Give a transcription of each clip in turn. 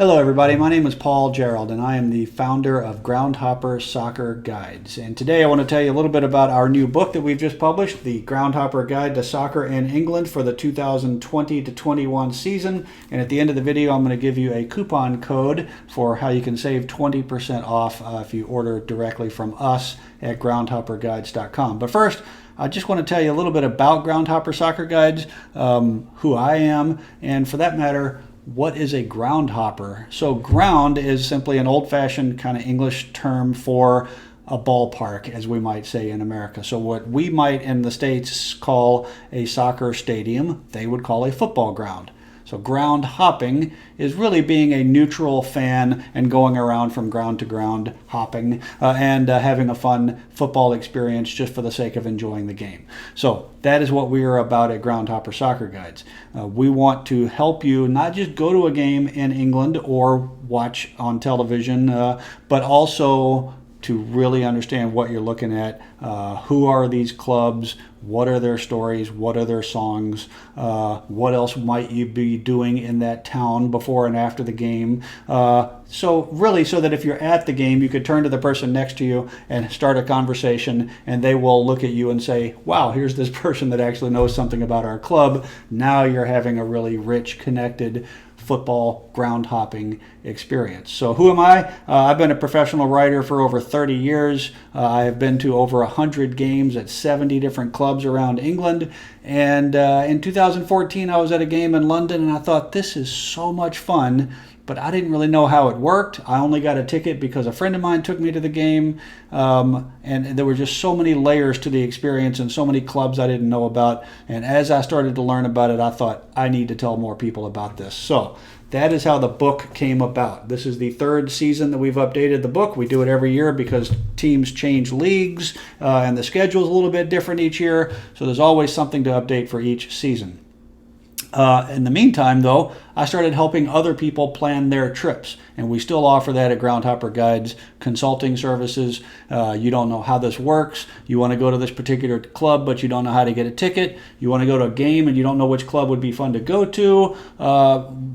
Hello everybody, my name is Paul Gerald and I am the founder of Groundhopper Soccer Guides. And today I want to tell you a little bit about our new book that we've just published, the Groundhopper Guide to Soccer in England for the 2020-21 season. And at the end of the video I'm going to give you a coupon code for how you can save 20% off if you order directly from us at groundhopperguides.com. But first, I just want to tell you a little bit about Groundhopper Soccer Guides, who I am, and for that matter, what is a groundhopper? So ground is simply an old-fashioned kind of English term for a ballpark, as we might say in America. So what we might in the States call a soccer stadium, they would call a football ground. So ground hopping is really being a neutral fan and going around from ground to ground hopping and having a fun football experience just for the sake of enjoying the game. So that is what we are about at Groundhopper Soccer Guides. We want to help you not just go to a game in England or watch on television, but also to really understand what you're looking at. Who are these clubs? What are their stories? What are their songs? What else might you be doing in that town before and after the game? So that if you're at the game, you could turn to the person next to you and start a conversation, and they will look at you and say, wow, here's this person that actually knows something about our club. Now you're having a really rich, connected football ground hopping experience. So who am I? I've been a professional writer for over 30 years. I have been to over 100 games at 70 different clubs around England. And in 2014, I was at a game in London and I thought, this is so much fun, but I didn't really know how it worked. I only got a ticket because a friend of mine took me to the game. And there were just so many layers to the experience and so many clubs I didn't know about. And as I started to learn about it, I thought, I need to tell more people about this. So that is how the book came about. This is the third season that we've updated the book. We do it every year because teams change leagues and the schedule is a little bit different each year. So there's always something to update for each season. In the meantime, though, I started helping other people plan their trips, and we still offer that at Groundhopper Guides, consulting services. You don't know how this works. You want to go to this particular club, but you don't know how to get a ticket. You want to go to a game, and you don't know which club would be fun to go to.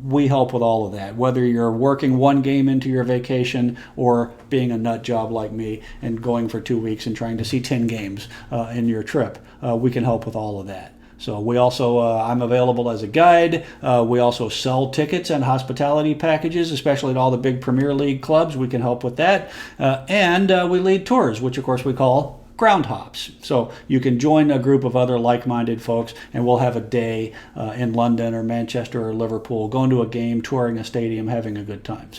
We help with all of that, whether you're working one game into your vacation or being a nut job like me and going for 2 weeks and trying to see 10 games in your trip. We can help with all of that. So we also, I'm available as a guide. We also sell tickets and hospitality packages, especially at all the big Premier League clubs. We can help with that. And we lead tours, which of course we call ground hops. So you can join a group of other like-minded folks and we'll have a day in London or Manchester or Liverpool, going to a game, touring a stadium, having a good time.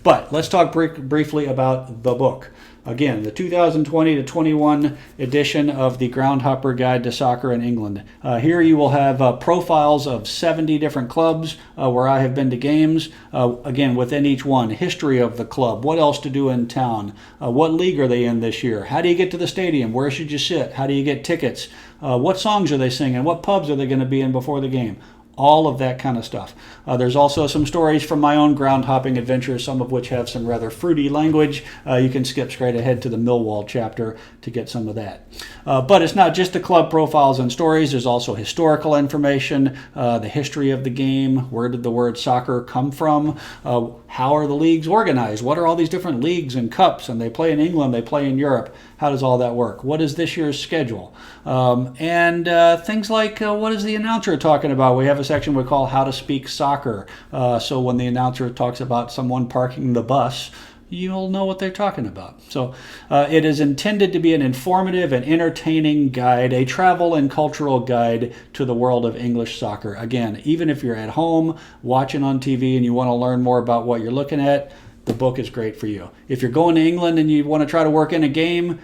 But let's talk briefly about the book. Again, the 2020-21 edition of the Groundhopper Guide to Soccer in England. Here you will have profiles of 70 different clubs where I have been to games. Again, within each one, history of the club, what else to do in town, what league are they in this year, how do you get to the stadium, where should you sit, how do you get tickets, what songs are they singing, what pubs are they going to be in before the game. All of that kind of stuff. There's also some stories from my own ground hopping adventures, some of which have some rather fruity language. You can skip straight ahead to the Millwall chapter to get some of that. But it's not just the club profiles and stories. There's also historical information, the history of the game, where did the word soccer come from, how are the leagues organized, what are all these different leagues and cups, and they play in England, they play in Europe. How does all that work? What is this year's schedule? And things like what is the announcer talking about? We have a section we call How to Speak Soccer. So when the announcer talks about someone parking the bus, you'll know what they're talking about. So it is intended to be an informative and entertaining guide, a travel and cultural guide to the world of English soccer. Again, even if you're at home watching on TV and you want to learn more about what you're looking at, the book is great for you. If you're going to England and you want to try to work in a game,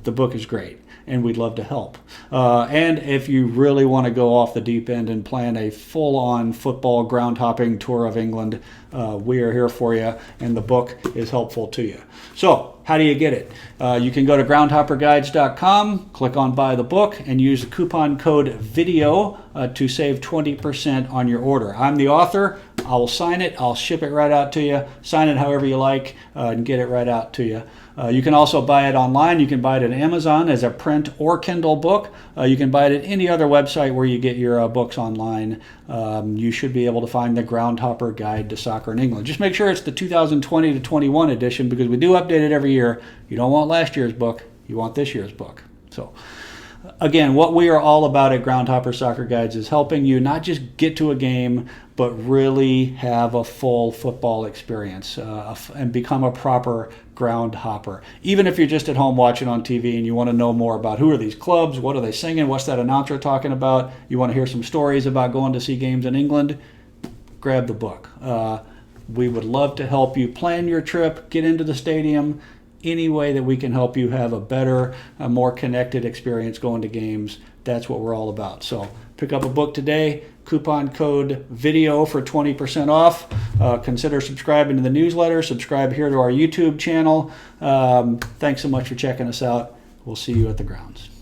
the book is great, and we'd love to help. And if you really want to go off the deep end and plan a full-on football ground hopping tour of England, we are here for you, and the book is helpful to you. So how do you get it? You can go to groundhopperguides.com, click on buy the book, and use the coupon code VIDEO to save 20% on your order. I'm the author. I will sign it. I'll ship it right out to you. Sign it however you like and get it right out to you. You can also buy it online. You can buy it at Amazon as a print or Kindle book. You can buy it at any other website where you get your books online. You should be able to find the Groundhopper Guide to Soccer in England. Just make sure it's the 2020 to 21 edition, because we do update it every year. You don't want last year's book. You want this year's book. So again, what we are all about at Groundhopper Soccer Guides is helping you not just get to a game, but really have a full football experience and become a proper groundhopper. Even if you're just at home watching on TV and you want to know more about who are these clubs, what are they singing, what's that announcer talking about, you want to hear some stories about going to see games in England, grab the book. We would love to help you plan your trip, get into the stadium, any way that we can help you have a better, a more connected experience going to games. That's what we're all about. So pick up a book today. Coupon code VIDEO for 20% off. Consider subscribing to the newsletter. Subscribe here to our YouTube channel. Thanks so much for checking us out. We'll see you at the grounds.